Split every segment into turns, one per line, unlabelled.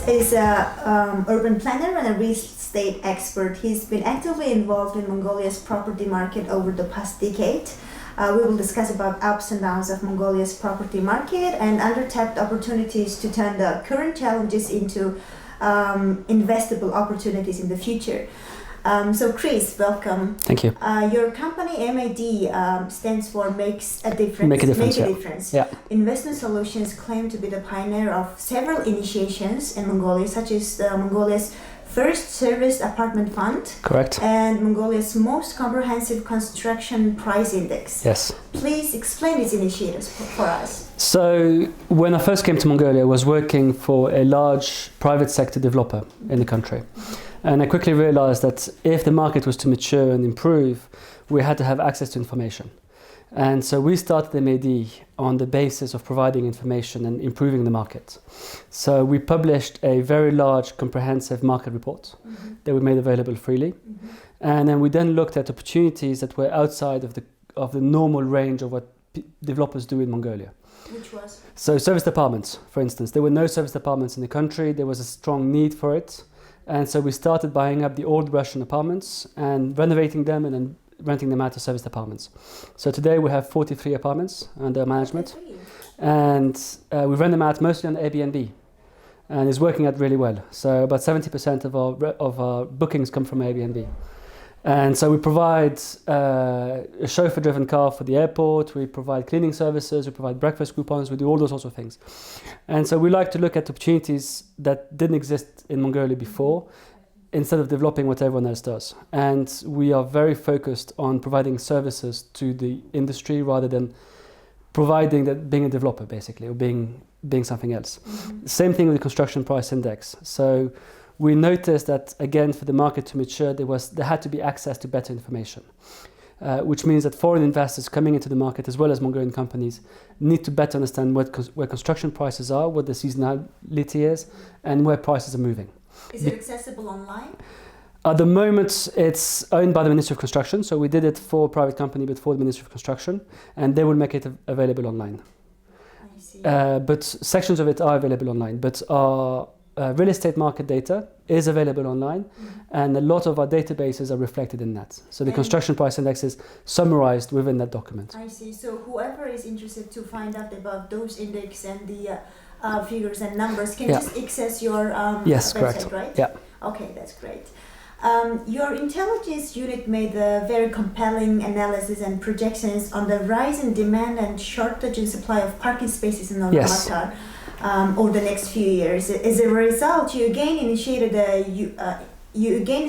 is a urban planner and a real estate expert. He's been actively involved in Mongolia's property market over the past decade. We will discuss about ups and downs of Mongolia's property market and undertapped opportunities to turn the current challenges into investable opportunities in the future. So Chris, welcome.
Thank you.
Your company MAD stands for Makes a Difference.
Make a difference.
Make a difference.
Yeah.
Investment Solutions claim to be the pioneer of several initiations in Mongolia, such as Mongolia's first serviced apartment fund.
Correct.
And Mongolia's most comprehensive construction price index.
Yes.
Please explain these initiatives for us.
So when I first came to Mongolia, I was working for a large private sector developer in the country. And I quickly realized that if the market was to mature and improve, we had to have access to information. And so we started MAD on the basis of providing information and improving the market. So we published a very large comprehensive market report that we made available freely. And then we looked at opportunities that were outside of the normal range of what developers do in Mongolia.
Which was?
So service apartments, for instance. There were no service apartments in the country. There was a strong need for it. And so we started buying up the old Russian apartments and renovating them and then renting them out to service apartments. So today we have 43 apartments under management. And we rent them out mostly on Airbnb. And it's working out really well. So about 70% of our bookings come from Airbnb. And so we provide a chauffeur-driven car for the airport, we provide cleaning services, we provide breakfast coupons, we do all those sorts of things. And so we like to look at opportunities that didn't exist in Mongolia before, instead of developing what everyone else does. And we are very focused on providing services to the industry rather than being a developer, basically, or being something else. Same thing with the construction price index. So we noticed that, again, for the market to mature, there had to be access to better information, which means that foreign investors coming into the market, as well as Mongolian companies, need to better understand where construction prices are, what the seasonality is, and where prices are moving.
Is it accessible online?
At the moment, it's owned by the Ministry of Construction, so we did it for a private company, but for the Ministry of Construction, and they will make it available online.
I see.
But sections of it are available online, but our real estate market data is available online, and a lot of our databases are reflected in that. So the construction price index is summarized within that document.
I see. So whoever is interested to find out about those index and the figures and numbers can just access your
yes,
website,
correct.
right?
Yeah.
Okay, that's great. Your intelligence unit made a very compelling analysis and projections on the rise in demand and shortage in supply of parking spaces in Ulaanbaatar over the next few years. As a result, you again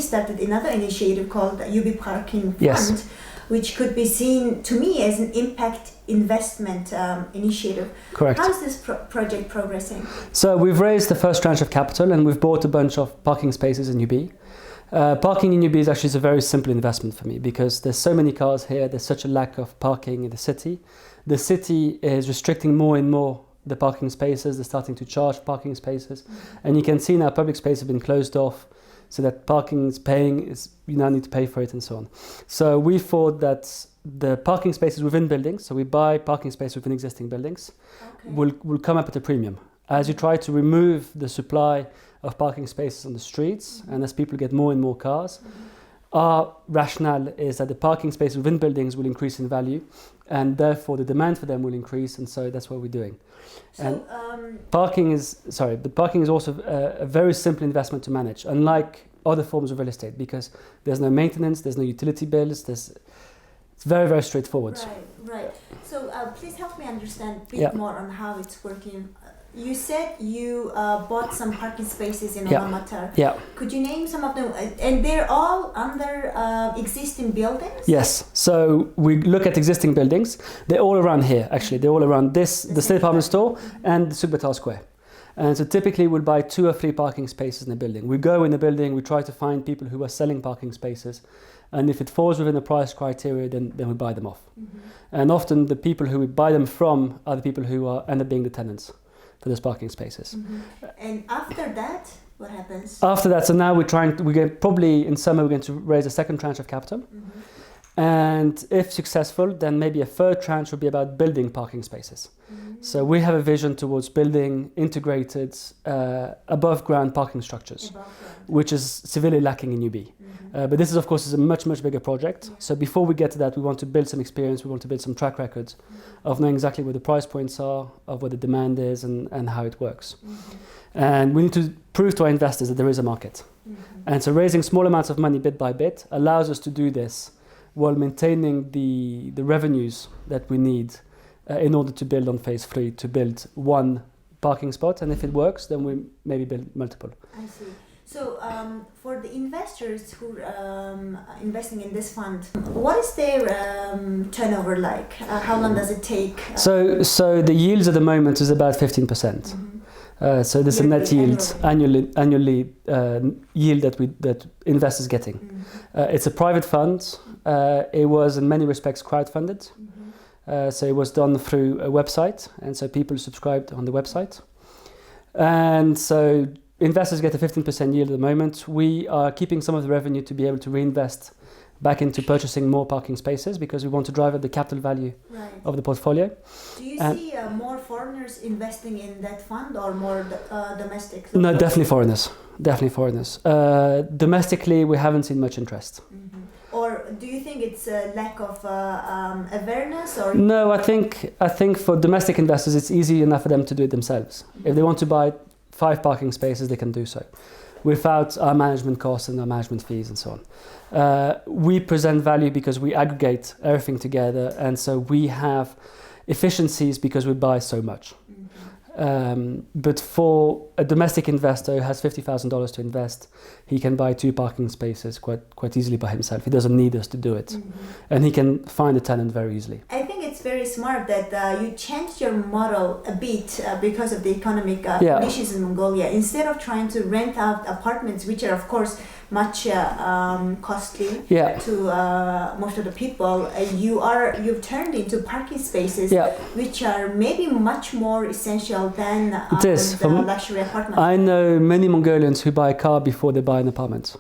started another initiative called the UB Parking Fund, which could be seen to me as an impact investment initiative.
Correct.
How is this project progressing?
So we've raised the first tranche of capital and we've bought a bunch of parking spaces in UB. Parking in UB is actually a very simple investment for me because there's so many cars here, there's such a lack of parking in the city. The city is restricting more and more the parking spaces, they're starting to charge parking spaces. And you can see now public spaces have been closed off so that parking is you now need to pay for it and so on. So we thought that the parking spaces within buildings, so we buy parking space within existing buildings, will come up at a premium. As you try to remove the supply of parking spaces on the streets and as people get more and more cars, our rationale is that the parking space within buildings will increase in value and therefore the demand for them will increase, and so that's what we're doing. And the parking is also a very simple investment to manage, unlike other forms of real estate, because there's no maintenance, there's no utility bills, it's very, very straightforward.
Right. So please help me understand a bit more on how it's working. You said you bought some parking spaces in Ulaanbaatar.
Yeah.
Could you name some of them? And they're all under existing buildings?
Yes. So we look at existing buildings. They're all around here, actually. They're all around the State Department Store and the Sugbatar Square. And so typically we'll buy 2 or 3 parking spaces in a building. We go in the building, we try to find people who are selling parking spaces. And if it falls within the price criteria, then we buy them off. And often the people who we buy them from are the people who end up being the tenants for those parking spaces.
And after that, what happens?
After that, so now probably in summer we're going to raise a second tranche of capital. And if successful, then maybe a third tranche would be about building parking spaces. So we have a vision towards building integrated above ground parking structures, which is severely lacking in UB. But this is, of course, is a much, much bigger project. So before we get to that, we want to build some experience, we want to build some track records of knowing exactly where the price points are, of what the demand is and how it works. And we need to prove to our investors that there is a market. And so raising small amounts of money bit by bit allows us to do this while maintaining the revenues that we need in order to build on phase 3, to build one parking spot. And if it works, then we maybe build multiple.
I see. So for the investors who are investing in this fund, what is their turnover like? How long does it take?
So the yields at the moment is about 15%. So there's a net yield annually yield that investors getting. It's a private fund. It was in many respects crowdfunded. So it was done through a website, and so people subscribed on the website. And so investors get a 15% yield at the moment. We are keeping some of the revenue to be able to reinvest back into purchasing more parking spaces because we want to drive up the capital value of the portfolio.
Do you see more foreigners investing in that fund or more domestic?
No, definitely foreigners. Definitely foreigners. Domestically, we haven't seen much interest.
Or do you think it's a lack of awareness? Or
no, I think for domestic investors, it's easy enough for them to do it themselves. If they want to buy 5 parking spaces, they can do so without our management costs and our management fees and so on. We present value because we aggregate everything together, and so we have efficiencies because we buy so much. But for a domestic investor who has $50,000 to invest, he can buy 2 parking spaces quite easily by himself. He doesn't need us to do it, and he can find a tenant very easily.
I think it's very smart that you changed your model a bit because of the economic conditions in Mongolia. Instead of trying to rent out apartments, which are of course much costly to most of the people, you've turned into parking spaces, which are maybe much more essential than the luxury apartment.
I know many Mongolians who buy a car before they buy an apartment.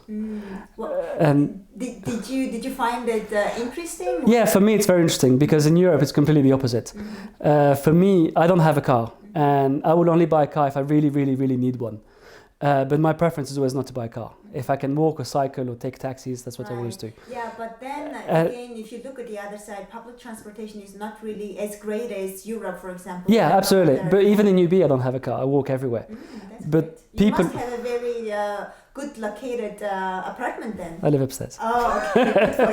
Did you find it interesting?
Yeah, for me it's very interesting because in Europe it's completely the opposite. For me, I don't have a car, and I will only buy a car if I really, really, really need one. But my preference is always not to buy a car. If I can walk or cycle or take taxis, that's what I always do.
Yeah, but then again, if you look at the other side, public transportation is not really as great as Europe, for example.
Yeah, absolutely. But even in UB, I don't have a car. I walk everywhere. But
you must have a very good located apartment then.
I live upstairs.
Oh, okay. Good for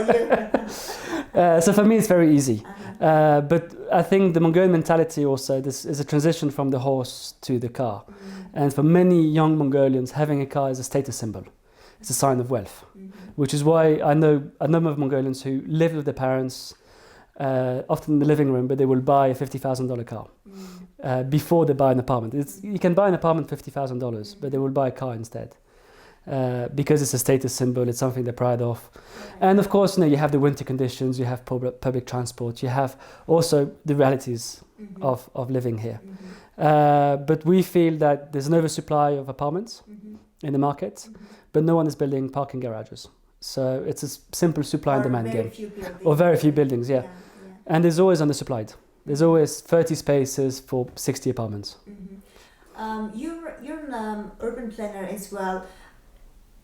you.
So for me, it's very easy. But I think the Mongolian mentality also, this is a transition from the horse to the car. And for many young Mongolians, having a car is a status symbol. It's a sign of wealth, which is why I know a number of Mongolians who live with their parents, often in the living room, but they will buy a $50,000 car before they buy an apartment. You can buy an apartment for $50,000, but they will buy a car instead. Because it's a status symbol, it's something they're proud of. And of course, you have the winter conditions, you have public transport, you have also the realities of living here. But we feel that there's an oversupply of apartments in the market, but no one is building parking garages. So it's a simple supply and demand game. Or very few buildings, yeah. And there's always undersupplied. There's always 30 spaces for 60 apartments.
You're an urban planner as well.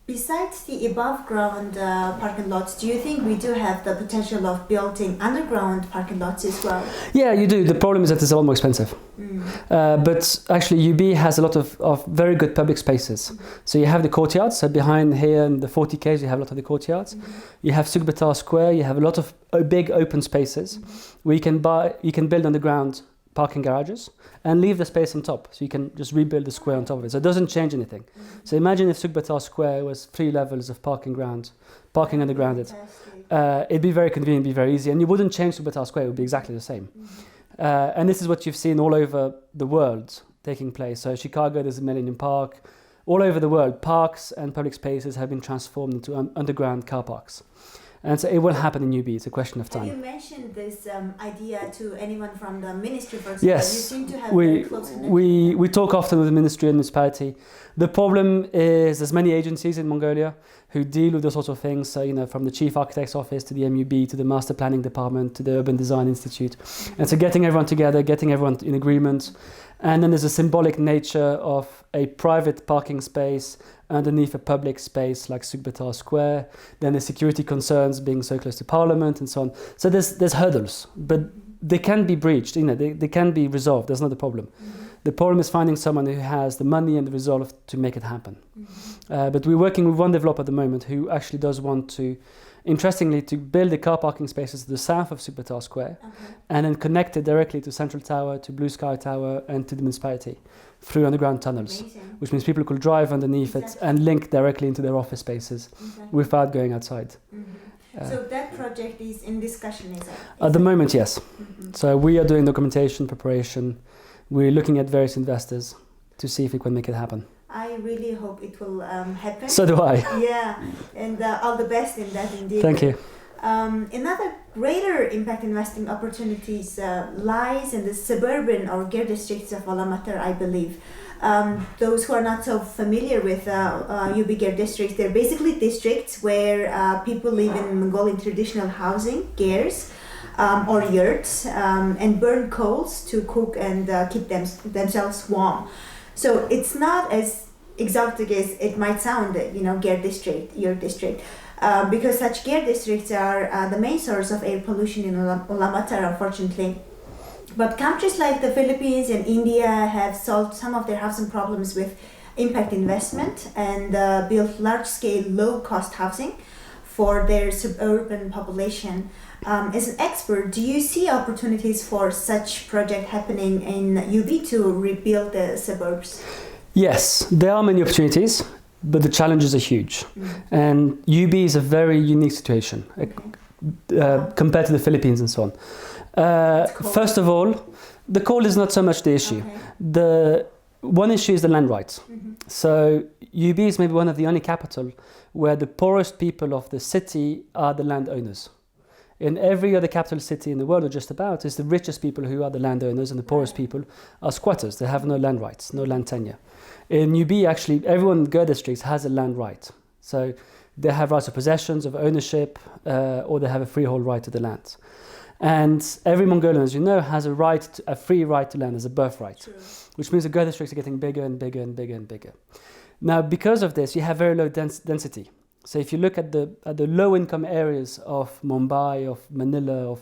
Besides the above ground parking lots, do you think we do have the potential of building underground parking lots as well? Yeah,
you do. The problem is that it's a lot more expensive. But actually UB has a lot of very good public spaces. So you have the courtyards, so behind here in the 40Ks you have a lot of the courtyards. You have Sugbatar Square, you have a lot of big open spaces where you can build underground parking garages and leave the space on top, so you can just rebuild the square on top of it. So it doesn't change anything. So imagine if Sugbatar Square was 3 levels of parking underground. It'd be very convenient, be very easy, and you wouldn't change Sugbatar Square. It would be exactly the same. And this is what you've seen all over the world taking place. So Chicago, there's a Millennium Park. All over the world, parks and public spaces have been transformed into underground car parks. And so it will happen in UB. It's a question of
Have you
time.
mentioned this idea to anyone from the ministry, for example?
Yes,
You seem to have very close connection.
we talk often with the ministry and municipality. The problem is there's many agencies in Mongolia who deal with those sorts of things. So, from the chief architect's office to the MUB to the master planning department to the urban design institute. And so getting everyone together, getting everyone in agreement. And then there's a symbolic nature of a private parking space underneath a public space like Sugbetar Square. Then the security concerns being so close to Parliament and so on. So there's hurdles, but they can be breached. They can be resolved. That's not the problem. The problem is finding someone who has the money and the resolve to make it happen. But we're working with one developer at the moment who actually does want to, interestingly, to build the car parking spaces to the south of Sugbetar Square and then connect it directly to Central Tower, to Blue Sky Tower and to the municipality through underground tunnels.
Amazing.
Which means people could drive underneath it and link directly into their office spaces without going outside.
So that project is in discussion, is it?
At the moment, yes. So we are doing documentation, preparation. We're looking at various investors to see if we can make it happen.
I really hope it will happen.
So do I.
Yeah, and all the best in that indeed.
Thank you.
Another greater impact investing opportunities lies in the suburban or GER districts of Alamaty, I believe. Those who are not so familiar with UB GER districts, they're basically districts where people live in Mongolian traditional housing, GERs, or yurts, and burn coals to cook and keep themselves warm. So it's not as exotic as it might sound, GER district, yurt district. Because such GER districts are the main source of air pollution in Ulaanbaatar, unfortunately. But countries like the Philippines and India have solved some of their housing problems with impact investment and built large-scale, low-cost housing for their suburban population. As an expert, do you see opportunities for such project happening in UB to rebuild the suburbs?
Yes, there are many opportunities, but the challenges are huge. And UB is a very unique situation compared to the Philippines and so on. First of all, the coal is not so much the issue. The one issue is the land rights. So UB is maybe one of the only capital where the poorest people of the city are the landowners. In every other capital city in the world, or just about, it's the richest people who are the landowners and the poorest people are squatters. They have no land rights, no land tenure. In UB, actually, everyone in GER districts has a land right. So they have rights of possessions, of ownership, or they have a freehold right to the land. And every Mongolian, as you know, has a free right to land as a birthright, which means the GER districts are getting bigger and bigger and bigger and bigger. Now, because of this, you have very low density. So if you look at the low-income areas of Mumbai, of Manila,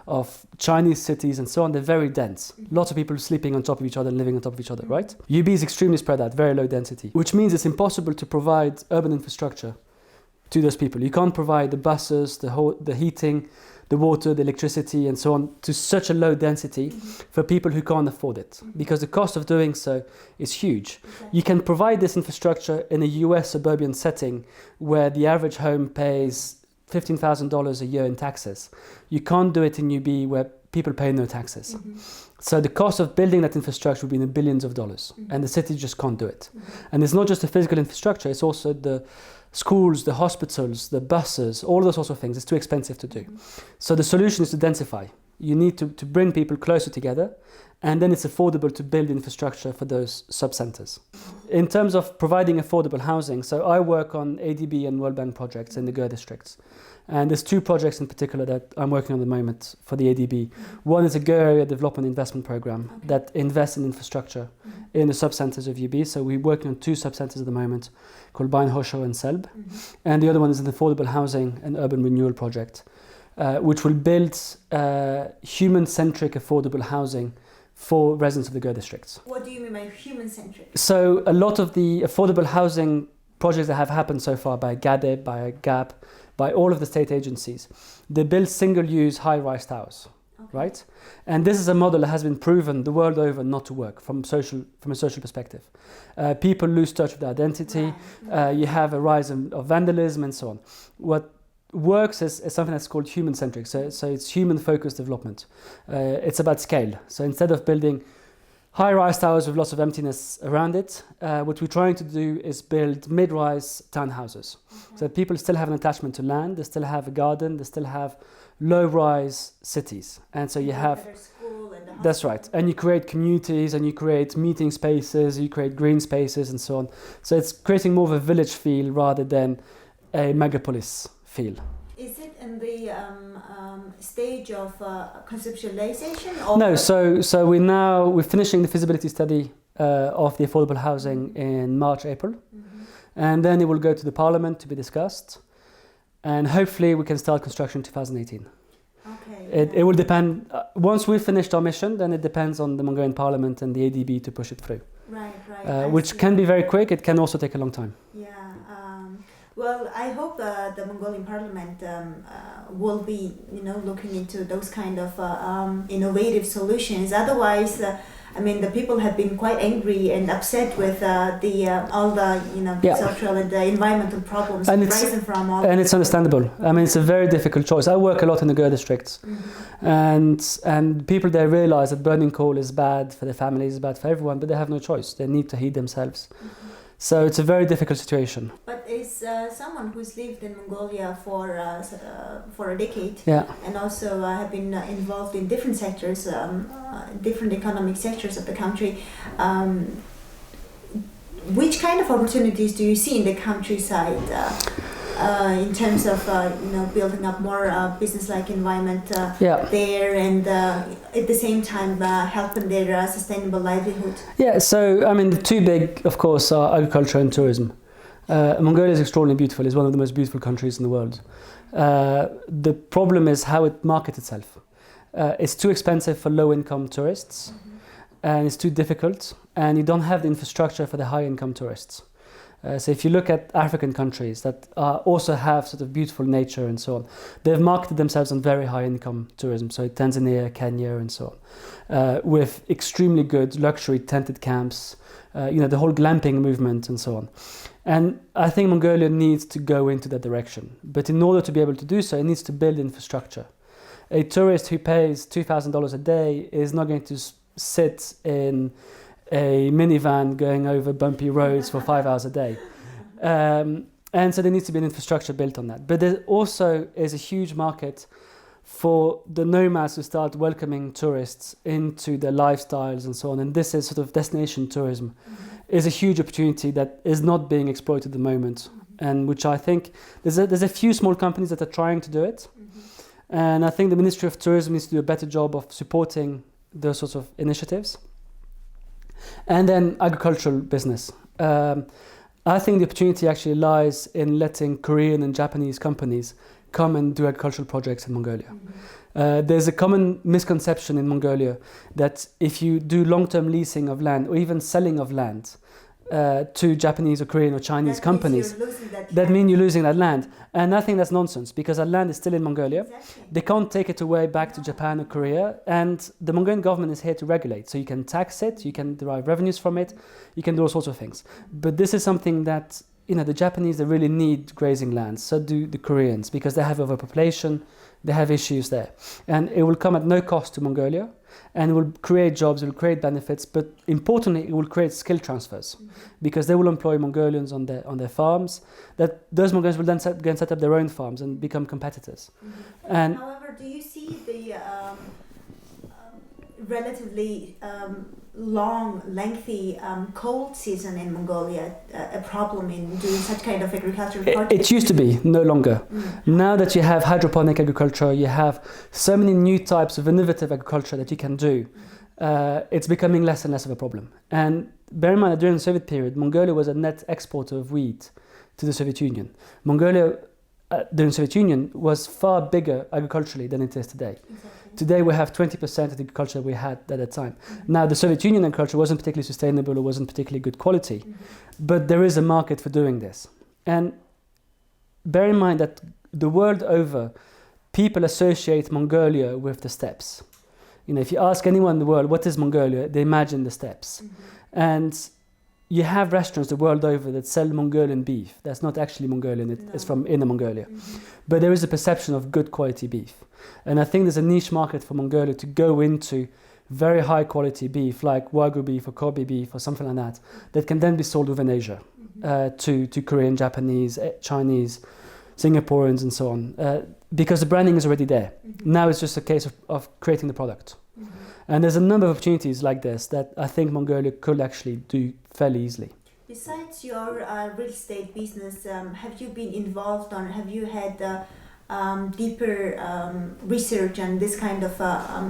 of Chinese cities and so on, they're very dense. Lots of people sleeping on top of each other and living on top of each other, right? UB is extremely spread out, very low density, which means it's impossible to provide urban infrastructure to those people. You can't provide the buses, the heating, the water, the electricity and so on to such a low density for people who can't afford it, because the cost of doing so is huge. You can provide this infrastructure in a US suburban setting where the average home pays $15,000 a year in taxes. You can't do it in UB where people pay no taxes. So the cost of building that infrastructure would be in the billions of dollars, and the city just can't do it. And it's not just the physical infrastructure, it's also the schools, the hospitals, the buses, all those sorts of things. It's too expensive to do. So the solution is to densify. You need to bring people closer together, and then it's affordable to build infrastructure for those sub-centers. In terms of providing affordable housing, so I work on ADB and World Bank projects in the GER districts. And there's two projects in particular that I'm working on at the moment for the ADB. One is a GER Area Development Investment Program that invests in infrastructure in the sub-centers of UB. So we're working on two sub-centers at the moment called Bain Hosho and Selb. And the other one is an affordable housing and urban renewal project, which will build human-centric affordable housing for residents of the GER districts.
What do you mean by human-centric?
So a lot of the affordable housing projects that have happened so far by GADE, by GAP, by all of the state agencies, they build single-use high-rise towers, right? And this is a model that has been proven the world over not to work from a social perspective. People lose touch with their identity. You have a rise of vandalism and so on. What works is something that's called human-centric. So it's human-focused development. It's about scale. So instead of building high-rise towers with lots of emptiness around it. What we're trying to do is build mid-rise townhouses. Okay. So people still have an attachment to land, they still have a garden, they still have low-rise cities. And so you have... That's right. And you create communities and you create meeting spaces, you create green spaces and so on. So it's creating more of a village feel rather than a megapolis feel.
Is it in the stage of conceptualization? Or
No, so we're finishing the feasibility study of the affordable housing in March, April. Mm-hmm. And then it will go to the parliament to be discussed. And hopefully we can start construction in 2018. Okay. It will depend. Once we've finished our mission, then it depends on the Mongolian parliament and the ADB to push it through. Right. Which can be very quick. It can also take a long time. Yeah.
Well, I hope the Mongolian parliament will be, looking into those kind of innovative solutions. Otherwise, the people have been quite angry and upset with all the social and the environmental problems rising from all.
And it's understandable. It's a very difficult choice. I work a lot in the Gur districts, and people there realize that burning coal is bad for their families, bad for everyone, but they have no choice. They need to heat themselves. Mm-hmm. So it's a very difficult situation.
But as someone who's lived in Mongolia for a decade, and also have been involved in different sectors, different economic sectors of the country, which kind of opportunities do you see in the countryside in terms of building up more business-like environment there, and at the same time helping their sustainable livelihood? Yeah,
so the two big, of course, are agriculture and tourism. Mongolia is extraordinarily beautiful. It's one of the most beautiful countries in the world. The problem is how it markets itself. It's too expensive for low-income tourists, and it's too difficult, and you don't have the infrastructure for the high-income tourists. So if you look at African countries that also have sort of beautiful nature and so on, they've marketed themselves on very high income tourism, so Tanzania, Kenya and so on, with extremely good luxury tented camps, the whole glamping movement and so on. And I think Mongolia needs to go into that direction. But in order to be able to do so, it needs to build infrastructure. A tourist who pays $2,000 a day is not going to sit in a minivan going over bumpy roads for 5 hours a day. And so there needs to be an infrastructure built on that. But there also is a huge market for the nomads who start welcoming tourists into their lifestyles and so on. And this is sort of destination tourism, is a huge opportunity that is not being exploited at the moment. And which I think, there's a few small companies that are trying to do it. And I think the Ministry of Tourism needs to do a better job of supporting those sorts of initiatives. And then agricultural business. I think the opportunity actually lies in letting Korean and Japanese companies come and do agricultural projects in Mongolia. There's a common misconception in Mongolia that if you do long-term leasing of land or even selling of land to Japanese or Korean or Chinese companies, that means you're losing that land. And I think that's nonsense, because that land is still in Mongolia. Exactly. They can't take it away back to Japan or Korea, and the Mongolian government is here to regulate. So you can tax it, you can derive revenues from it, you can do all sorts of things. But this is something that, the Japanese, they really need grazing lands. So do the Koreans, because they have overpopulation, they have issues there. And it will come at no cost to Mongolia, and it will create jobs, it will create benefits, but importantly, it will create skill transfers, because they will employ Mongolians on their farms, that those Mongolians will then set up their own farms and become competitors. And
however, do you see the relatively long, lengthy cold season in Mongolia a problem in doing such kind of agricultural projects?
It used to be, no longer. Now that you have hydroponic agriculture, you have so many new types of innovative agriculture that you can do, it's becoming less and less of a problem. And bear in mind that during the Soviet period, Mongolia was a net exporter of wheat to the Soviet Union. Mongolia, during the Soviet Union, was far bigger agriculturally than it is today. Exactly. Today we have 20% of the agriculture we had at that time. Now the Soviet Union agriculture wasn't particularly sustainable or wasn't particularly good quality, but there is a market for doing this. And bear in mind that the world over, people associate Mongolia with the steppes. If you ask anyone in the world, what is Mongolia? They imagine the steppes. And you have restaurants the world over that sell Mongolian beef. That's not actually Mongolian, it's from Inner Mongolia. But there is a perception of good quality beef. And I think there's a niche market for Mongolia to go into very high quality beef like Wagyu beef or Kobe beef or something like that can then be sold within Asia to Korean, Japanese, Chinese, Singaporeans and so on, because the branding is already there. Now it's just a case of creating the product. And there's a number of opportunities like this that I think Mongolia could actually do fairly easily.
Besides your real estate business, have you been involved or have you had deeper research on this kind of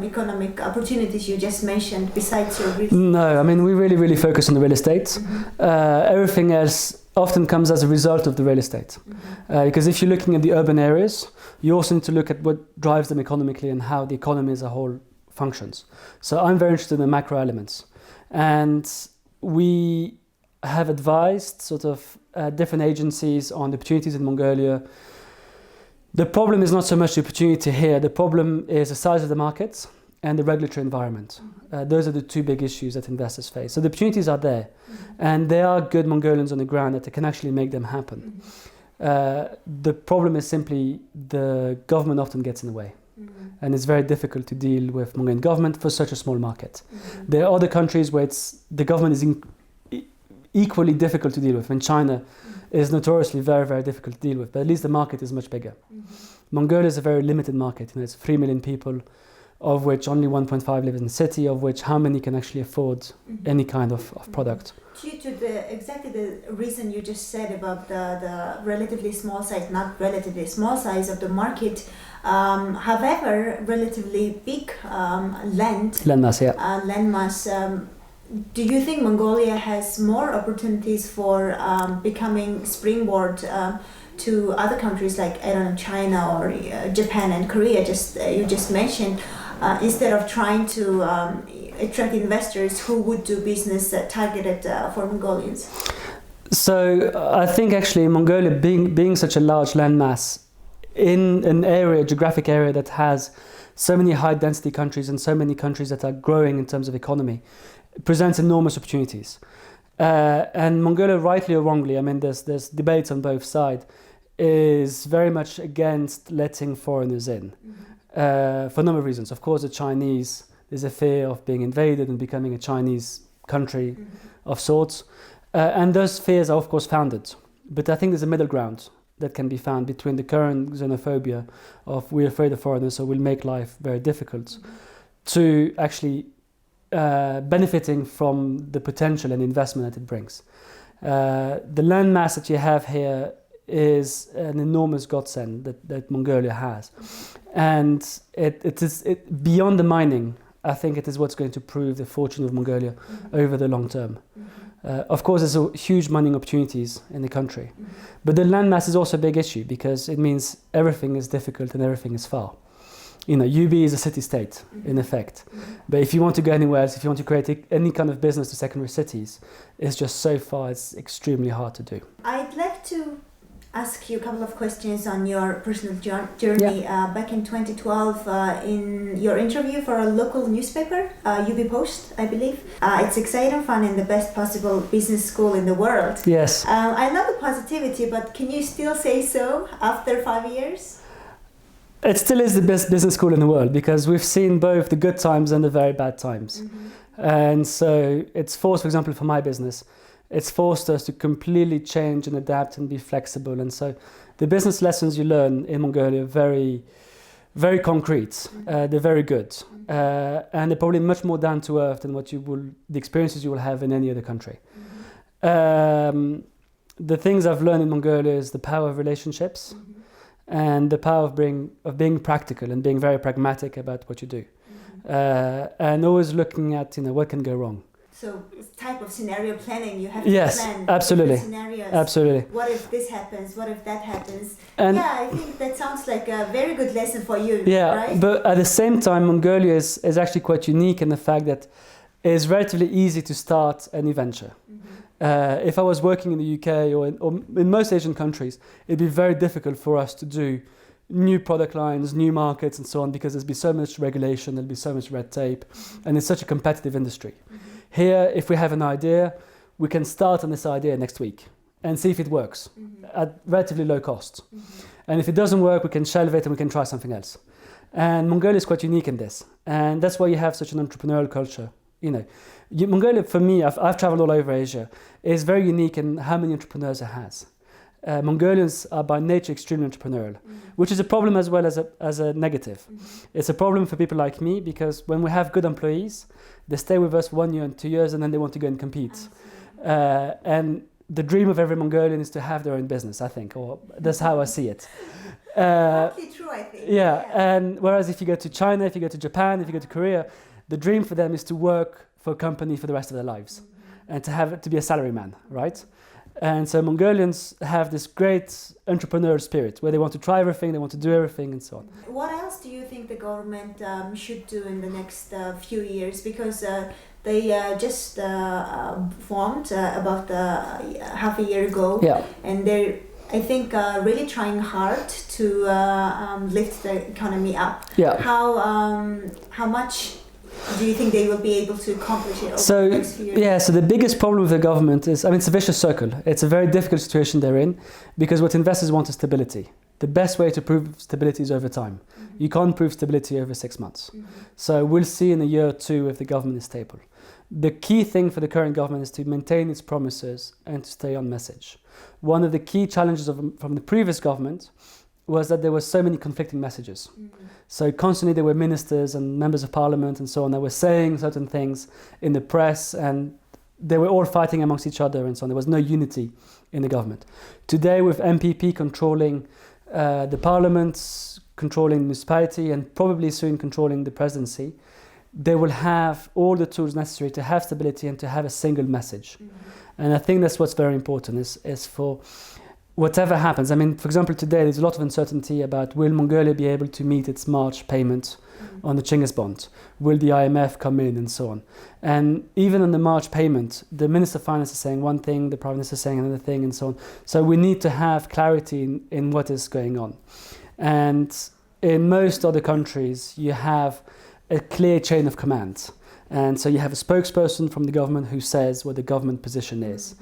economic opportunities you just mentioned besides your real estate?
No, I mean, we really focus on the real estate. Everything else often comes as a result of the real estate. Because if you're looking at the urban areas, you also need to look at what drives them economically and how the economy as a whole functions. So I'm very interested in the macro elements. And we have advised sort of different agencies on the opportunities in Mongolia. The problem is not so much the opportunity here. The problem is the size of the markets and the regulatory environment. Those are the two big issues that investors face. So the opportunities are there, and there are good Mongolians on the ground that can actually make them happen. The problem is simply the government often gets in the way. And it's very difficult to deal with Mongolian government for such a small market. There are other countries where the government is equally difficult to deal with. And China is notoriously very difficult to deal with, but at least the market is much bigger. Mongolia is a very limited market. It's 3 million people, of which only 1.5 live in the city, of which how many can actually afford any kind of product?
Due to exactly the reason you just said about the relatively small size, not relatively small size of the market, however, relatively big landmass, do you think Mongolia has more opportunities for becoming springboard to other countries like, I don't know, China or Japan and Korea, you just mentioned, instead of trying to attract investors who would do business targeted for Mongolians?
So I think actually Mongolia being such a large landmass in an geographic area that has so many high density countries and so many countries that are growing in terms of economy, presents enormous opportunities. And Mongolia, rightly or wrongly, I mean there's debates on both sides, is very much against letting foreigners in. For a number of reasons. Of course, the Chinese, there's a fear of being invaded and becoming a Chinese country of sorts. And those fears are, of course, founded. But I think there's a middle ground that can be found between the current xenophobia of we're afraid of foreigners, so we'll make life very difficult, to actually benefiting from the potential and investment that it brings. The landmass that you have here is an enormous godsend that Mongolia has. And it is beyond the mining. I think it is what's going to prove the fortune of Mongolia over the long term. Of course, there's huge mining opportunities in the country. But the landmass is also a big issue because it means everything is difficult and everything is far. You know, UB is a city-state, in effect. But if you want to go anywhere else, if you want to create any kind of business to secondary cities, it's just so far, it's extremely hard to do. I'd
like to ask you a couple of questions on your personal journey. Back in 2012, in your interview for a local newspaper, UB Post, I believe, it's exciting, fun, and the best possible business school in the world.
Yes.
I love the positivity, but can you still say so after 5 years?
It still is the best business school in the world because we've seen both the good times and the very bad times. And so it's forced, for example, for my business, it's forced us to completely change and adapt and be flexible. And so the business lessons you learn in Mongolia are very, very concrete. They're very good. And they're probably much more down to earth than the experiences you will have in any other country. The things I've learned in Mongolia is the power of relationships and the power of being practical and being very pragmatic about what you do. And always looking at, what can go wrong.
So it's type of scenario planning, you have to plan
absolutely.
Scenarios.
Absolutely.
What if this happens? What if that happens?
And
I think that sounds like a very good lesson for you, right?
But at the same time, Mongolia is actually quite unique in the fact that it's relatively easy to start any venture. If I was working in the UK or in most Asian countries, it'd be very difficult for us to do new product lines, new markets and so on, because there's be so much regulation, there'll be so much red tape, and it's such a competitive industry. Here, if we have an idea, we can start on this idea next week and see if it works at relatively low cost. And if it doesn't work, we can shelve it and we can try something else. And Mongolia is quite unique in this. And that's why you have such an entrepreneurial culture. Mongolia, for me, I've traveled all over Asia, is very unique in how many entrepreneurs it has. Mongolians are by nature extremely entrepreneurial, which is a problem as well as a negative. It's a problem for people like me because when we have good employees, they stay with us 1 year and 2 years and then they want to go and compete. And the dream of every Mongolian is to have their own business, I think, or that's how I see it.
Partly true, I think.
Yeah, and whereas if you go to China, if you go to Japan, if you go to Korea, the dream for them is to work for a company for the rest of their lives and to be a salaryman, right? And so Mongolians have this great entrepreneurial spirit where they want to try everything, they want to do everything and so on.
What else do you think the government should do in the next few years? Because they just formed about half a year ago, and they're, I think, really trying hard to lift the economy up. How much do you think they will be able to accomplish it over the next few years?
So the biggest problem with the government is, it's a vicious circle. It's a very difficult situation they're in because what investors want is stability. The best way to prove stability is over time. You can't prove stability over 6 months. So we'll see in a year or two if the government is stable. The key thing for the current government is to maintain its promises and to stay on message. One of the key challenges from the previous government was that there were so many conflicting messages. So constantly there were ministers and members of parliament and so on that were saying certain things in the press and they were all fighting amongst each other and so on. There was no unity in the government. Today with MPP controlling the parliament, controlling the municipality and probably soon controlling the presidency, they will have all the tools necessary to have stability and to have a single message. And I think that's what's very important is for whatever happens. I mean, for example, today there's a lot of uncertainty about will Mongolia be able to meet its March payment on the Chinggis bond? Will the IMF come in and so on? And even on the March payment, the Minister of Finance is saying one thing, the Prime Minister is saying another thing and so on. So we need to have clarity in what is going on. And in most other countries, you have a clear chain of command. And so you have a spokesperson from the government who says what the government position is.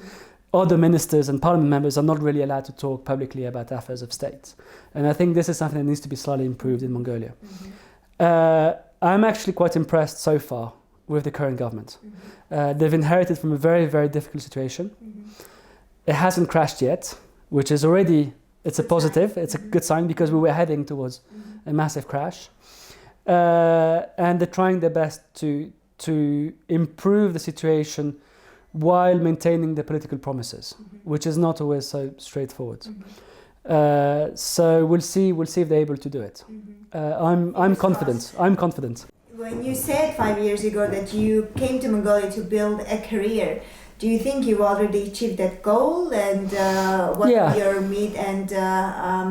Other ministers and parliament members are not really allowed to talk publicly about affairs of state. And I think this is something that needs to be slightly improved in Mongolia. I'm actually quite impressed so far with the current government. They've inherited from a very, very difficult situation. It hasn't crashed yet, which is already, it's a positive, it's a good sign because we were heading towards a massive crash. And they're trying their best to improve the situation while maintaining the political promises, which is not always so straightforward. So we'll see if they're able to do it. I'm confident.
When you said 5 years ago that you came to Mongolia to build a career, do you think you've already achieved that goal? And what are your mid and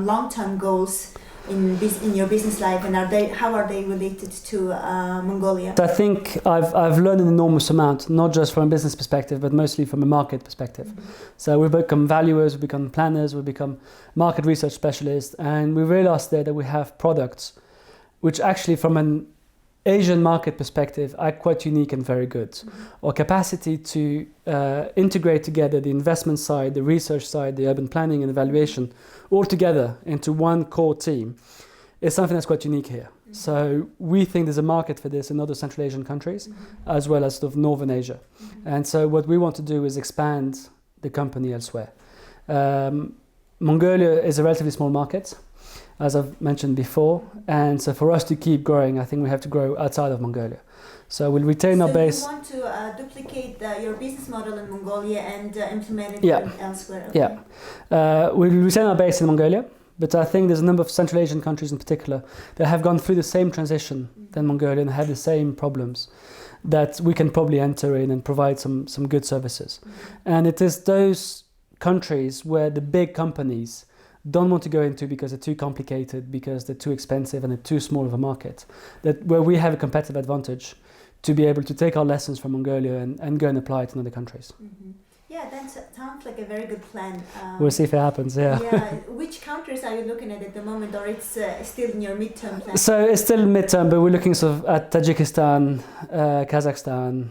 long-term goals in your business life, and how are they related to Mongolia?
I think I've learned an enormous amount, not just from a business perspective, but mostly from a market perspective. So we've become valuers, we've become planners, we've become market research specialists, and we realized there that we have products which actually from an Asian market perspective are quite unique and very good. Our capacity to integrate together the investment side, the research side, the urban planning and evaluation all together into one core team is something that's quite unique here. So we think there's a market for this in other Central Asian countries as well as sort of Northern Asia. And so what we want to do is expand the company elsewhere. Mongolia is a relatively small market, as I've mentioned before, and so for us to keep growing, I think we have to grow outside of Mongolia. So we'll retain our base.
So you want to duplicate your business model in Mongolia and implement it elsewhere? Okay.
We'll retain our base in Mongolia, but I think there's a number of Central Asian countries in particular that have gone through the same transition than Mongolia and have the same problems that we can probably enter in and provide some good services. And it is those countries where the big companies don't want to go into because they're too complicated, because they're too expensive and they're too small of a market, that where we have a competitive advantage to be able to take our lessons from Mongolia and go and apply it in other countries.
Yeah, that sounds like a very good plan.
We'll see if it happens, yeah.
Which countries are you looking at the moment, or it's still in your midterm plan?
So it's still midterm, but we're looking sort of at Tajikistan, Kazakhstan,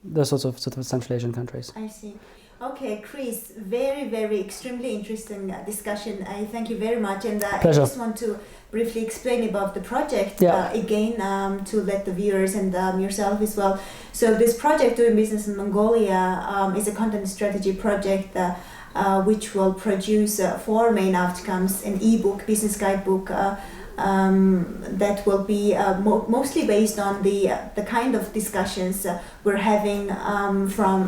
those sorts of Central Asian countries.
I see. Okay, Chris, very, very extremely interesting discussion. I thank you very much. And I
Pleasure.
just want to briefly explain about the project
Yeah.
again to let the viewers and yourself as well. So this project, Doing Business in Mongolia, is a content strategy project which will produce 4 main outcomes: an ebook, business guidebook, that will be mostly based on the kind of discussions we're having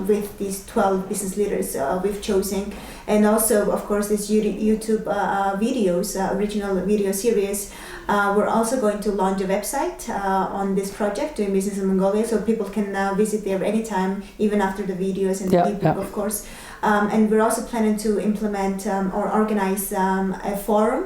with these 12 business leaders we've chosen, and also of course this YouTube videos, original video series. We're also going to launch a website on this project, Doing Business in Mongolia, so people can visit there anytime, even after the videos and the ebook, of course. And we're also planning to implement or organize a forum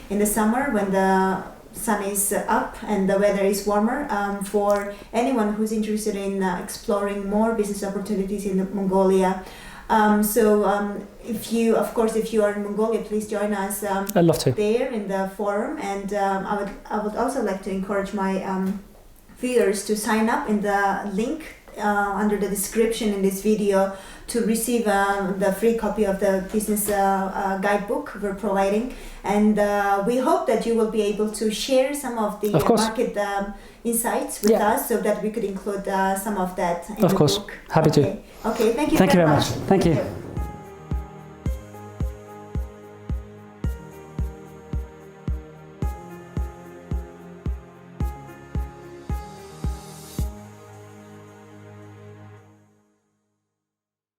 in the summer when the sun is up and the weather is warmer, for anyone who's interested in exploring more business opportunities in Mongolia. If you are in Mongolia, please join us
I'd love to.
there in the forum. And I would also like to encourage my viewers to sign up in the link under the description in this video to receive the free copy of the business guidebook we're providing. And we hope that you will be able to share some of the market insights with us, so that we could include some of that in the book.
Happy to.
Okay, thank you
Thank you
very
much. Thank you.